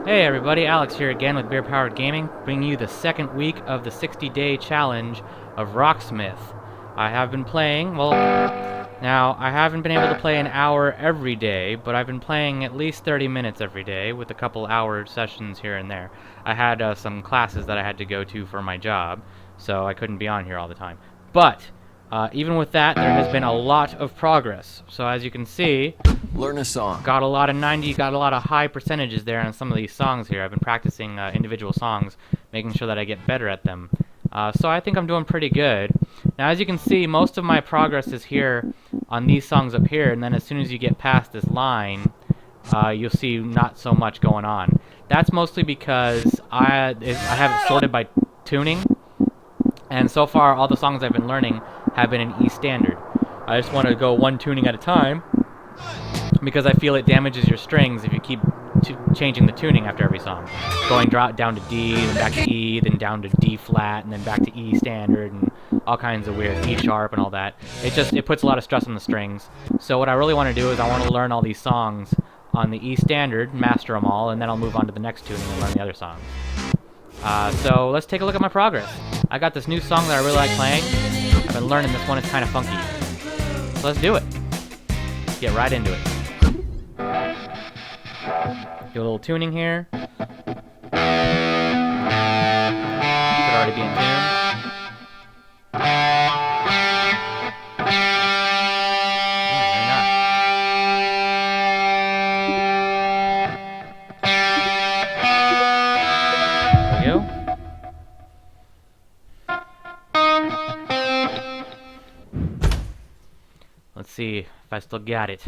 Hey everybody, Alex here again with Beer Powered Gaming, bringing you the second week of the 60-day challenge of Rocksmith. I have been playing, now I haven't been able to play an hour every day, but I've been playing at least 30 minutes every day with a couple hour sessions here and there. I had some classes that I had to go to for my job, so I couldn't be on here all the time. But even with that, there has been a lot of progress. So as you can see, learn a song. got a lot of high percentages there on some of these songs here. I've been practicing individual songs, making sure that I get better at them. So I think I'm doing pretty good. Now as you can see, most of my progress is here on these songs up here, and then as soon as you get past this line, you'll see not so much going on. That's mostly because I have it sorted by tuning, and so far all the songs I've been learning have been in E standard. I just want to go one tuning at a time, because I feel it damages your strings if you keep changing the tuning after every song. Going down to D, then back to E, then down to D flat, and then back to E standard, and all kinds of weird E sharp and all that. It puts a lot of stress on the strings. So what I really want to do is I want to learn all these songs on the E standard, master them all, and then I'll move on to the next tuning and learn the other songs. So let's take a look at my progress. I got this new song that I really like playing. I've been learning this one, it's kind of funky. So let's do it. Get right into it. Do a little tuning here. Should already be in tune. Maybe not. There we go. Let's see if I still got it.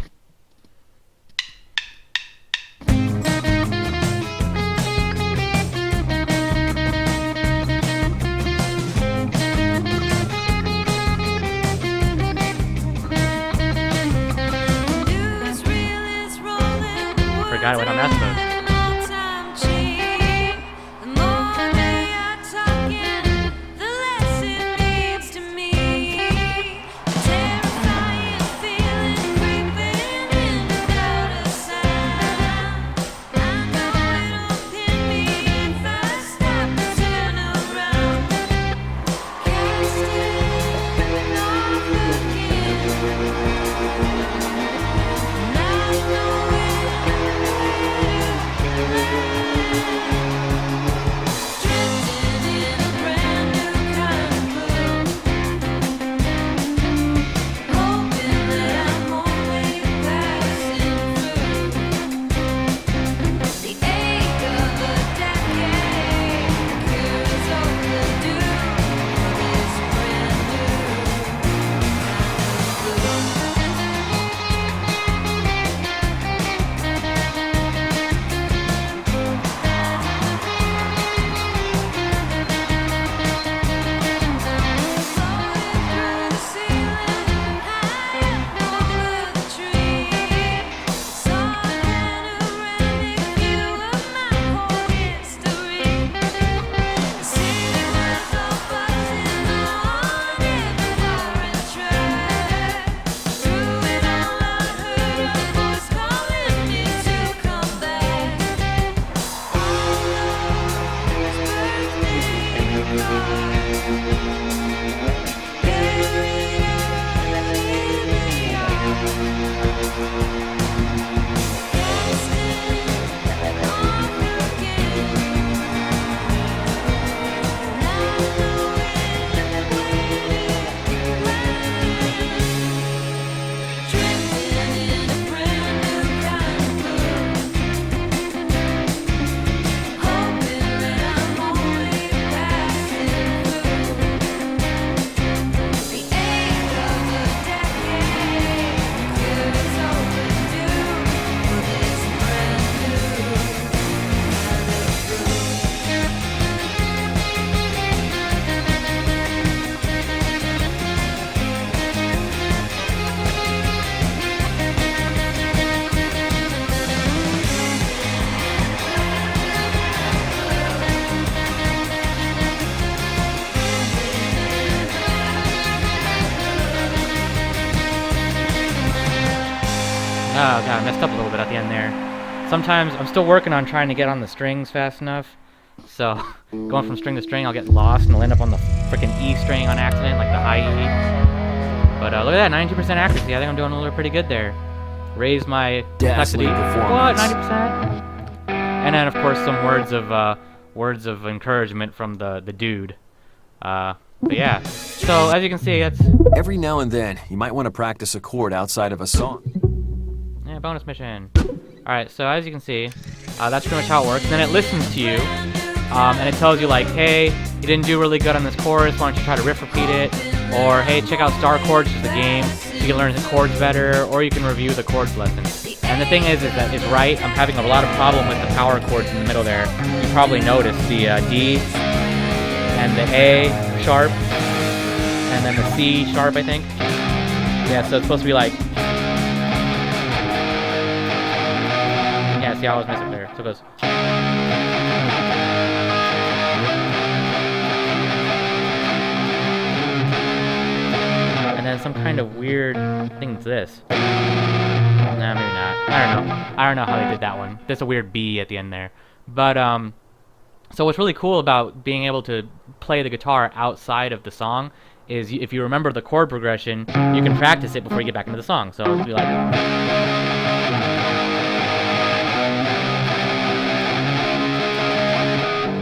Forgot it went on that mode. Oh god, I messed up a little bit at the end there. sometimes I'm still working on trying to get on the strings fast enough. So going from string to string, I'll get lost and I'll end up on the freaking E string on accident, like the high E. But look at that, 92% accuracy. I think I'm doing a little pretty good there. Raise my complexity. What? 90%? And then of course some words of encouragement from the dude. But yeah. So as you can see, it's every now and then you might want to practice a chord outside of a song. Yeah, bonus mission. Alright, so as you can see, that's pretty much how it works. And then it listens to you, and it tells you like, hey, you didn't do really good on this chorus, why don't you try to riff repeat it? Or, hey, check out Star Chords, which is a game, so you can learn the chords better, or you can review the chords lesson. And the thing is that it's right, I'm having a lot of problem with the power chords in the middle there. You probably noticed the D, and the A sharp, and then the C sharp, I think. Yeah, so it's supposed to be like... Yeah, see how I was messing up there. So it goes... And then some kind of weird... I think it's this. Nah, maybe not. I don't know how they did that one. There's a weird B at the end there. But, so what's really cool about being able to play the guitar outside of the song is if you remember the chord progression, you can practice it before you get back into the song. So it'll be like...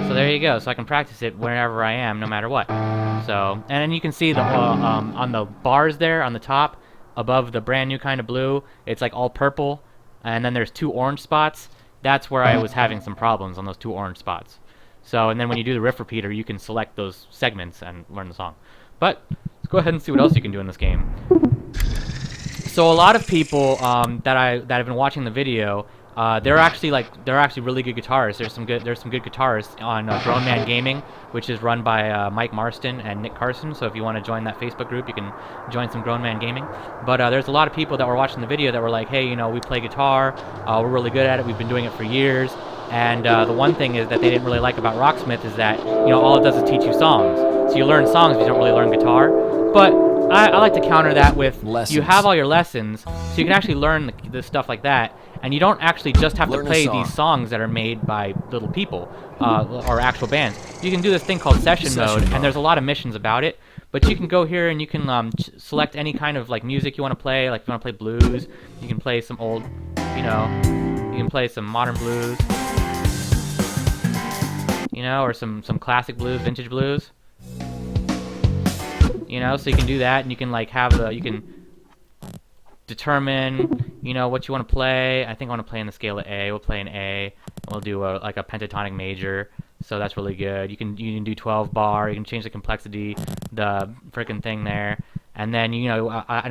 So there you go. So I can practice it wherever I am, no matter what. So, and then you can see the on the bars there on the top, above the brand new kind of blue, it's like all purple, and then there's 2 orange spots. That's where I was having some problems on those 2 orange spots. So, and then when you do the riff repeater, you can select those segments and learn the song. But let's go ahead and see what else you can do in this game. So a lot of people that have been watching the video, they're actually really good guitarists. There's some good guitarists on Grown Man Gaming, which is run by Mike Marston and Nick Carson. So if you want to join that Facebook group, you can join some Grown Man Gaming. But there's a lot of people that were watching the video that were like, hey, you know, we play guitar, we're really good at it, we've been doing it for years. And the one thing is that they didn't really like about Rocksmith is that, you know, all it does is teach you songs. So you learn songs, but you don't really learn guitar. But I like to counter that with lessons. You have all your lessons, so you can actually learn the stuff like that, and you don't actually just have to play these songs that are made by little people or actual bands. You can do this thing called session mode, and there's a lot of missions about it. But you can go here and you can select any kind of like music you want to play. Like if you want to play blues, you can play some old, you know, you can play some modern blues, you know, or some classic blues, vintage blues. You know, so you can do that, and you can like you can determine, you know, what you want to play. I think I want to play in the scale of A. We'll play an A. We'll do like a pentatonic major. So that's really good. You can do 12 bar. You can change the complexity, the frickin' thing there, and then you know, I'm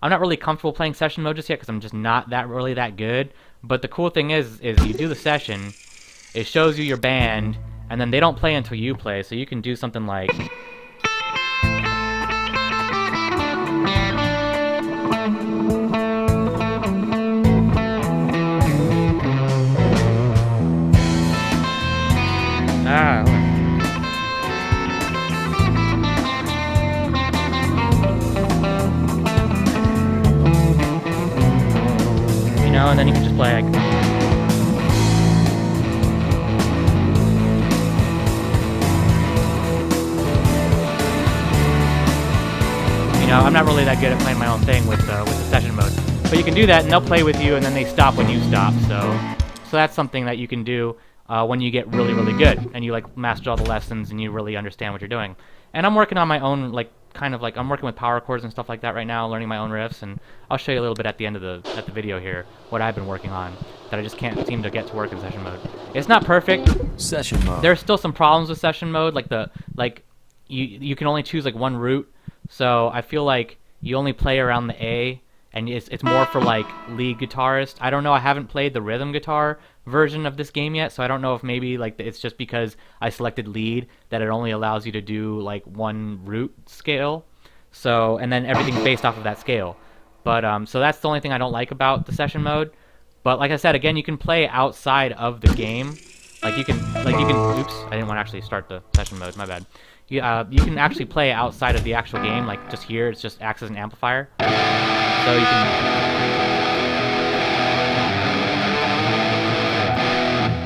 not really comfortable playing session mode just yet because I'm just not really that good. But the cool thing is you do the session, it shows you your band, and then they don't play until you play. So you can do something like. You know, and then you can just play like. You know, I'm not really that good at playing my own thing with the session mode, but you can do that, and they'll play with you, and then they stop when you stop. So that's something that you can do when you get really, really good, and you like master all the lessons, and you really understand what you're doing. And I'm working on my own, like kind of like I'm working with power chords and stuff like that right now, learning my own riffs, and I'll show you a little bit at the end of the video here what I've been working on that I just can't seem to get to work in session mode. It's not perfect. Session mode. There's still some problems with session mode, like you can only choose like one route. So I feel like you only play around the A, and it's more for like lead guitarists. I don't know. I haven't played the rhythm guitar version of this game yet, so I don't know if maybe like it's just because I selected lead that it only allows you to do like one root scale. So and then everything's based off of that scale. But so that's the only thing I don't like about the session mode. But like I said, again, you can play outside of the game. Like you can. Oops, I didn't want to actually start the session mode. My bad. You can actually play outside of the actual game, like just here, it just acts as an amplifier. So you can...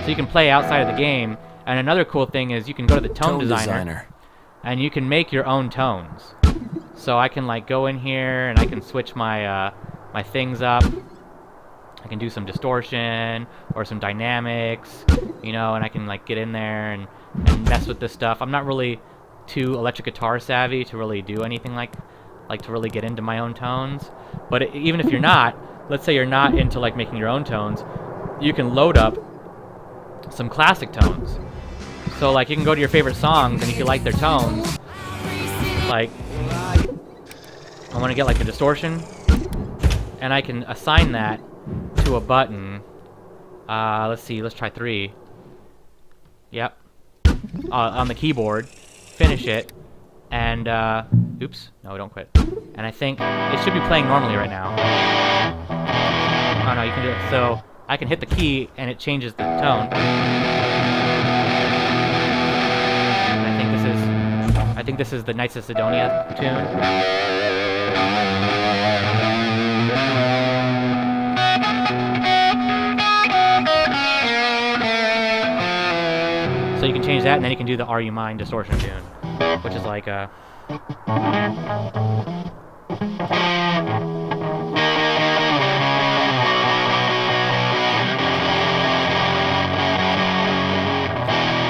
So you can play outside of the game. And another cool thing is you can go to the tone designer. And you can make your own tones. So I can like go in here and I can switch my my things up. I can do some distortion or some dynamics, you know, and I can like get in there and mess with this stuff. I'm not really too electric guitar savvy to really do anything like to really get into my own tones. But even if you're not, let's say you're not into like making your own tones, you can load up some classic tones. So like you can go to your favorite songs, and if you like their tones, like I want to get like a distortion, and I can assign that to a button. Let's see, let's try 3. Yep. On the keyboard, finish it, and oops, no, don't quit. And I think it should be playing normally right now. Oh no, you can do it. So I can hit the key and it changes the tone. I think this is the Knights of Sidonia tune. So you can change that, and then you can do the Are You Mine distortion tune, which is like a...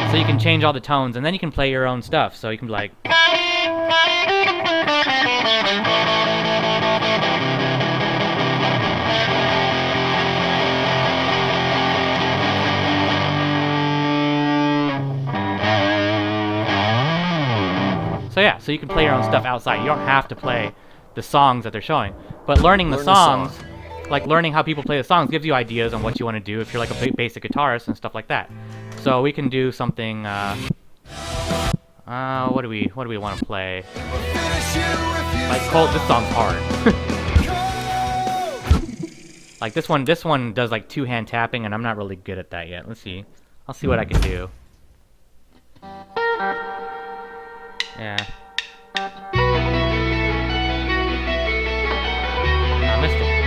So you can change all the tones, and then you can play your own stuff. So you can be like... So yeah, so you can play your own stuff outside. You don't have to play the songs that they're showing. But learning the songs, like learning how people play the songs, gives you ideas on what you want to do if you're like a basic guitarist and stuff like that. So we can do something. What do we want to play? Like Cold. This song's hard. Like this one does like 2-hand tapping, and I'm not really good at that yet. Let's see. I'll see what I can do. Yeah. I missed it.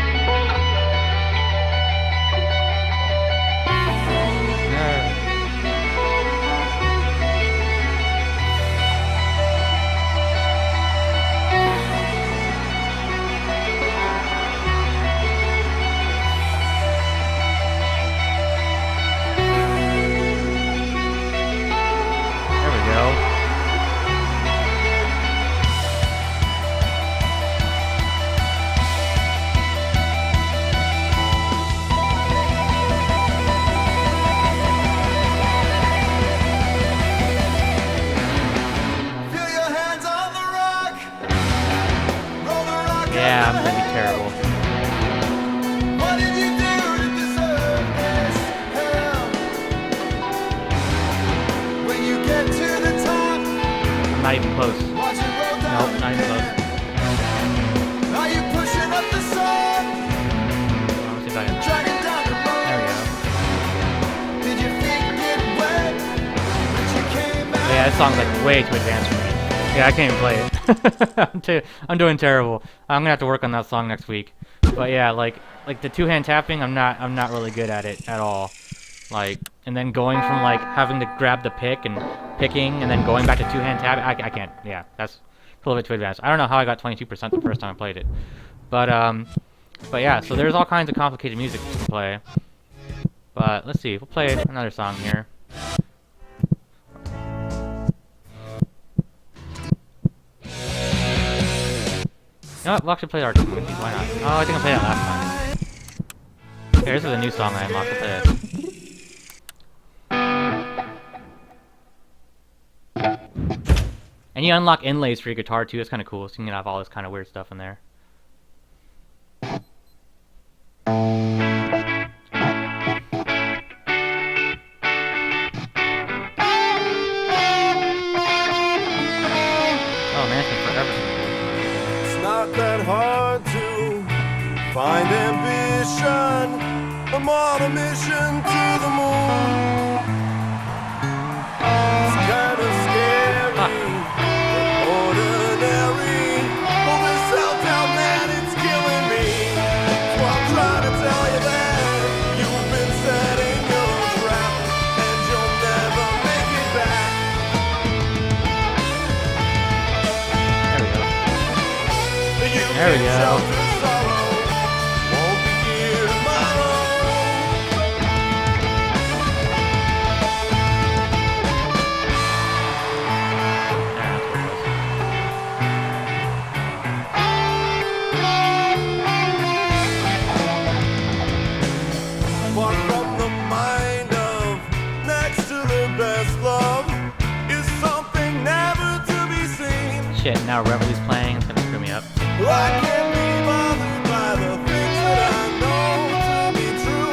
Yeah, I'm gonna be terrible. What did you do to deserve this hell? When you get to the top, I'm not even close. Nope, not even close. Are you pushing up the sun? Let's see if I can. There we go. Did your feet get wet when you came out? Yeah, this song's like way too advanced for me. Yeah, I can't even play it. I'm doing terrible. I'm gonna have to work on that song next week. But yeah, like the 2-hand tapping, I'm not really good at it at all. Like, and then going from like having to grab the pick and picking, and then going back to 2-hand tapping, I can't. Yeah, that's a little bit too advanced. I don't know how I got 22% the first time I played it. But yeah, so there's all kinds of complicated music you can play. But let's see, we'll play another song here. You know what? We'll actually play Arctic Monkeys. Why not? Oh, I think I played that last time. Here, this is a new song I unlocked. We'll play it. And you unlock inlays for your guitar too. It's kind of cool. So you can have all this kind of weird stuff in there. Oh man, it's been forever. Not that hard to find ambition. I'm on a mission to the moon. It's kind of scary, ordinary. But this self-doubt, man, it's killing me. So I'm trying to tell you that you've been setting your trap. we go. Far from the mind of next to the best love is something never to be seen. Shit, now Revelie's playing. It's gonna screw me up. I can't be bothered by the things that I know to be true.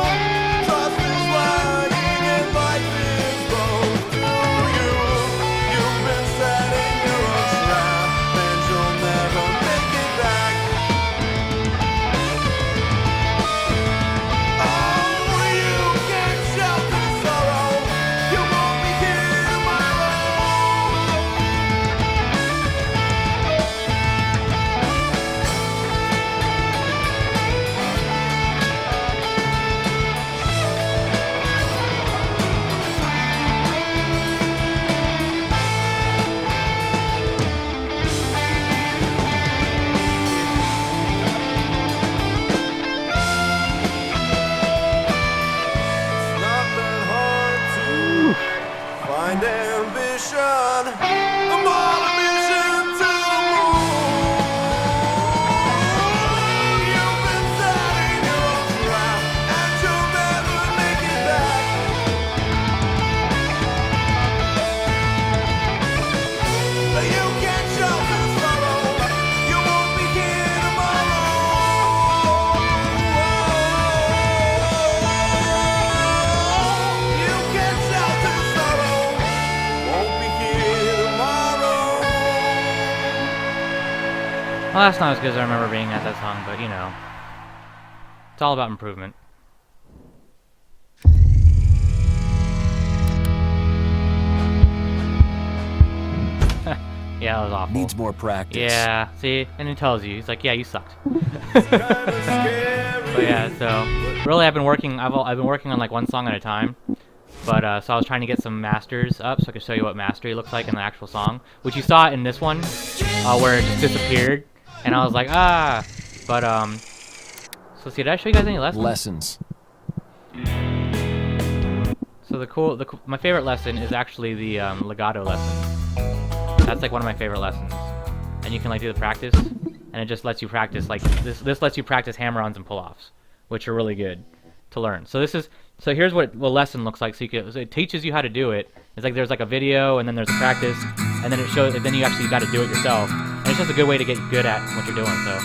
Trust is lying and life is both to you. You've been setting your own trap and you'll never make it back. Oh, you can't shelter sorrow. You won't be here tomorrow. It's not that hard to find ambition. I'm on a mission to the moon. You've been setting your own trap, and you'll never make it back. You can't shelter sorrow. You won't be here tomorrow. You can't shelter sorrow. Won't be here tomorrow. Well, that's not as good as I remember being at that song, but you know, it's all about improvement. Yeah, that was awful. Needs more practice. Yeah, see, and it tells you. He's like, yeah, you sucked. Kinda scary. But yeah, so really, I've been working on like one song at a time. But so I was trying to get some masters up so I could show you what mastery looks like in the actual song, which you saw in this one, where it just disappeared, and I was like, ah. But so see, did I show you guys any lessons? Lessons. So my favorite lesson is actually the legato lesson. That's like one of my favorite lessons, and you can like do the practice, and it just lets you practice like this lets you practice hammer-ons and pull-offs, which are really good to learn. So here's what a lesson looks like. So it teaches you how to do it. It's like there's like a video, and then there's a practice, and then it shows. And then you actually got to do it yourself. And it's just a good way to get good at what you're doing. So.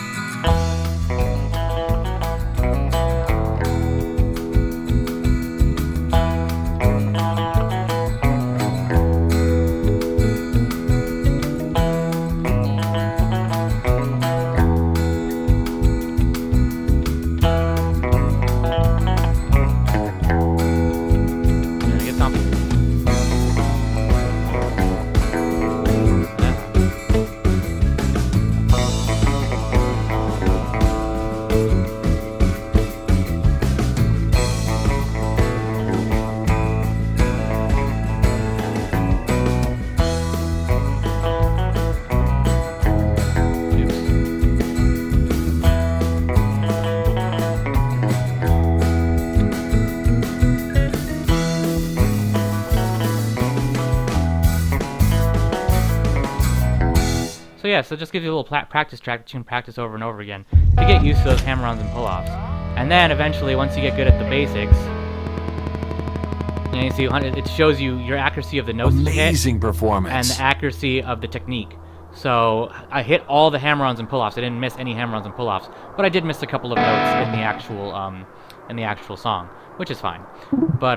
So yeah, so it just gives you a little practice track that you can practice over and over again to get used to those hammer-ons and pull-offs. And then eventually, once you get good at the basics, you see it shows you your accuracy of the notes to hit Amazing performance. and the accuracy of the technique. So I hit all the hammer-ons and pull-offs. I didn't miss any hammer-ons and pull-offs, but I did miss a couple of notes in the actual song, which is fine. But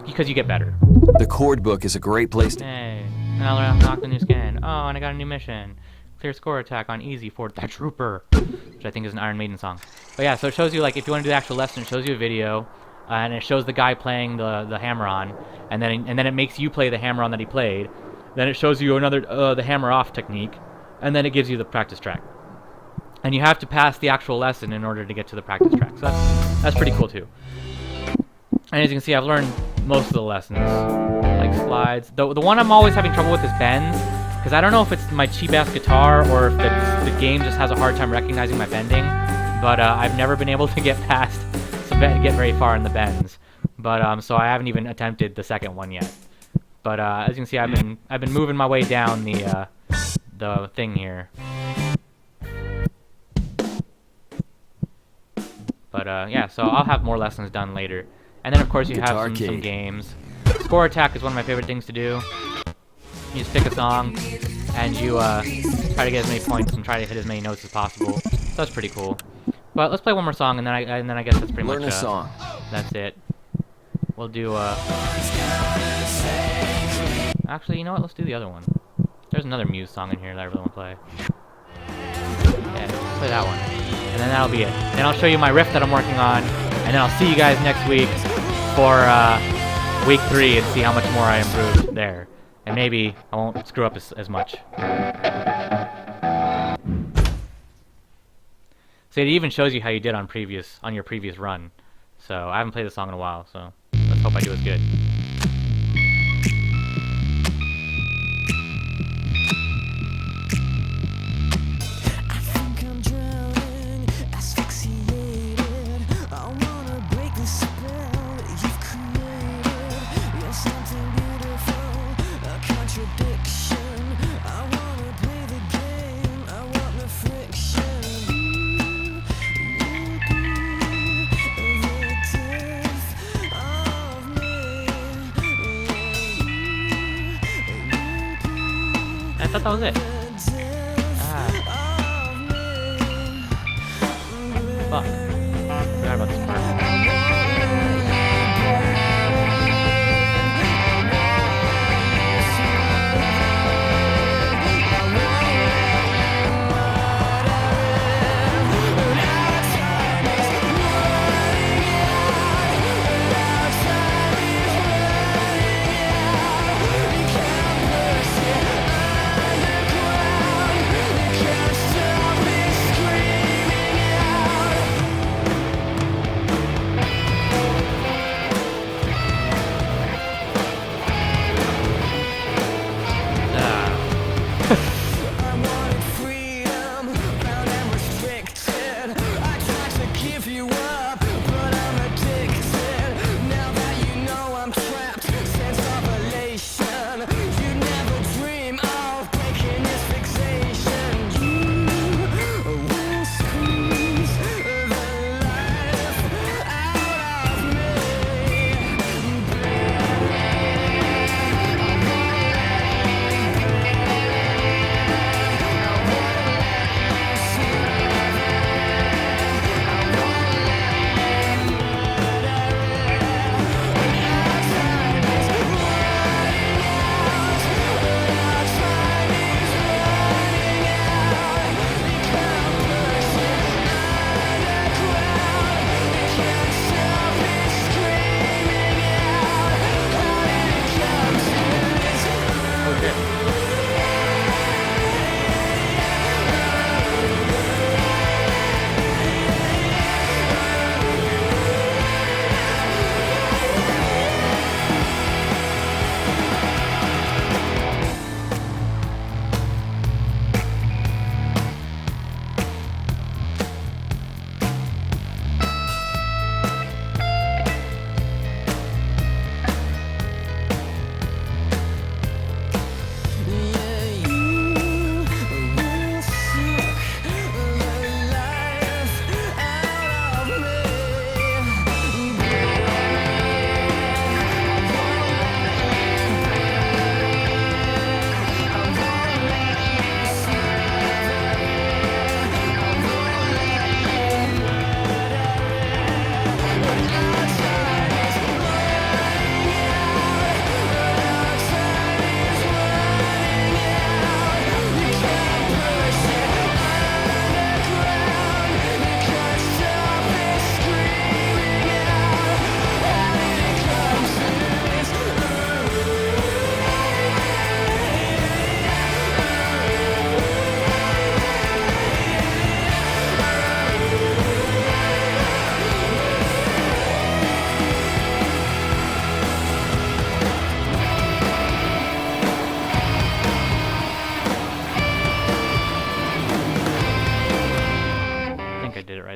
because you get better. The chord book is a great place to... Hey, now I unlocked a new skin. Oh, and I got a new mission. Clear score attack on easy for that trooper, which I think is an Iron Maiden song. But yeah, so it shows you, like, if you want to do the actual lesson, it shows you a video, and it shows the guy playing the hammer-on, and then it makes you play the hammer-on that he played. Then it shows you another the hammer-off technique, and then it gives you the practice track. And you have to pass the actual lesson in order to get to the practice track. So that's pretty cool too. And as you can see, I've learned most of the lessons, like slides. The one I'm always having trouble with is bends. because I don't know if it's my cheap-ass guitar or if the game just has a hard time recognizing my bending, but I've never been able to get get very far in the bends. But so I haven't even attempted the second one yet. But as you can see, I've been moving my way down the thing here. But yeah, so I'll have more lessons done later. And then of course you have some games. Score attack is one of my favorite things to do. You just pick a song and you try to get as many points and try to hit as many notes as possible. So that's pretty cool. But let's play one more song, and then I guess that's pretty much a song. That's it. We'll do actually, you know what? Let's do the other one. There's another Muse song in here that I really want to play. Yeah, let's play that one. And then that'll be it. Then I'll show you my riff that I'm working on, and then I'll see you guys next week for week 3 and see how much more I improved there. And maybe I won't screw up as much. So it even shows you how you did on your previous run. So I haven't played the song in a while, so let's hope I do as good. I thought that was it. Fuck. Forgot about this part.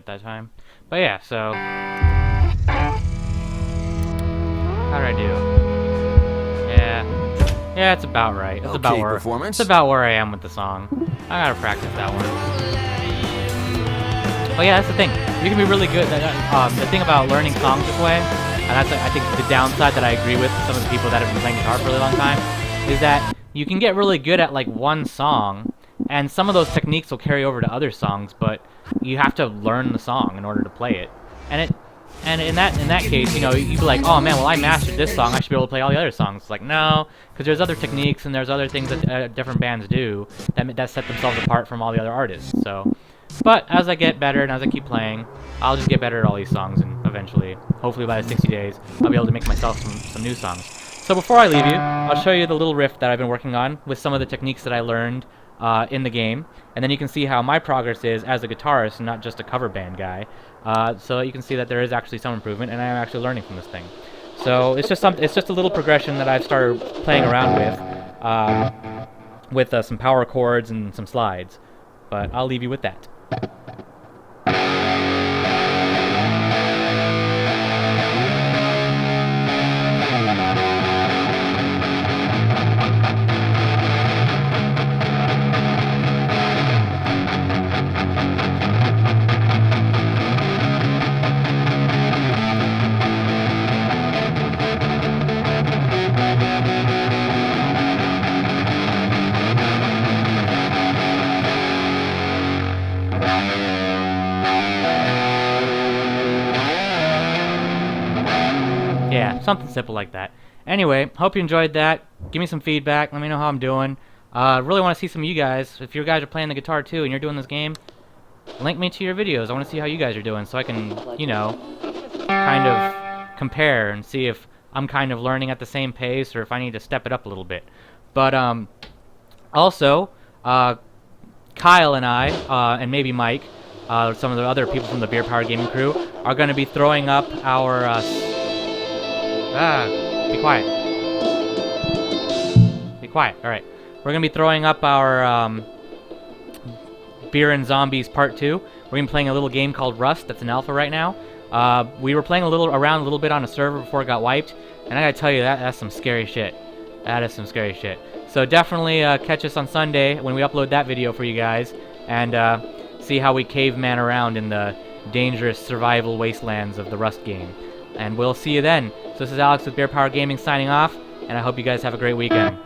at that time. But yeah, so how did I do? Yeah, it's about right. It's about Okay, where performance. it's about where I am with the song. I gotta practice that one. But yeah, that's the thing. You can be really good. The thing about learning songs this way, and that's I think the downside that I agree with some of the people that have been playing guitar for a really long time, is that you can get really good at like one song, and some of those techniques will carry over to other songs, but you have to learn the song in order to play it. And in that case, you know, you'd be like, oh man, well I mastered this song, I should be able to play all the other songs. It's like, no, because there's other techniques and there's other things that different bands do that set themselves apart from all the other artists. So, but as I get better and as I keep playing, I'll just get better at all these songs, and eventually, hopefully by the 60 days, I'll be able to make myself some new songs. So before I leave you, I'll show you the little riff that I've been working on with some of the techniques that I learned in the game, and then you can see how my progress is as a guitarist and not just a cover band guy. So you can see that there is actually some improvement, and I am actually learning from this thing. So it's just a little progression that I've started playing around with some power chords and some slides. But I'll leave you with that. Yeah, something simple like that. Anyway, hope you enjoyed that. Give me some feedback. Let me know how I'm doing. Really want to see some of you guys. If you guys are playing the guitar too and you're doing this game, link me to your videos. I want to see how you guys are doing so I can, you know, kind of compare and see if I'm kind of learning at the same pace or if I need to step it up a little bit. But also, Kyle and I, and maybe Mike, some of the other people from the Beer Power Gaming crew, are going to be throwing up our... be quiet. Be quiet. Alright. We're going to be throwing up our Beer and Zombies Part 2. We're going to be playing a little game called Rust that's in alpha right now. We were playing around a little bit on a server before it got wiped, and I gotta tell you, that's some scary shit. That is some scary shit. So definitely catch us on Sunday when we upload that video for you guys, and see how we caveman around in the dangerous survival wastelands of the Rust game. And we'll see you then. So this is Alex with Beer Power Gaming signing off, and I hope you guys have a great weekend.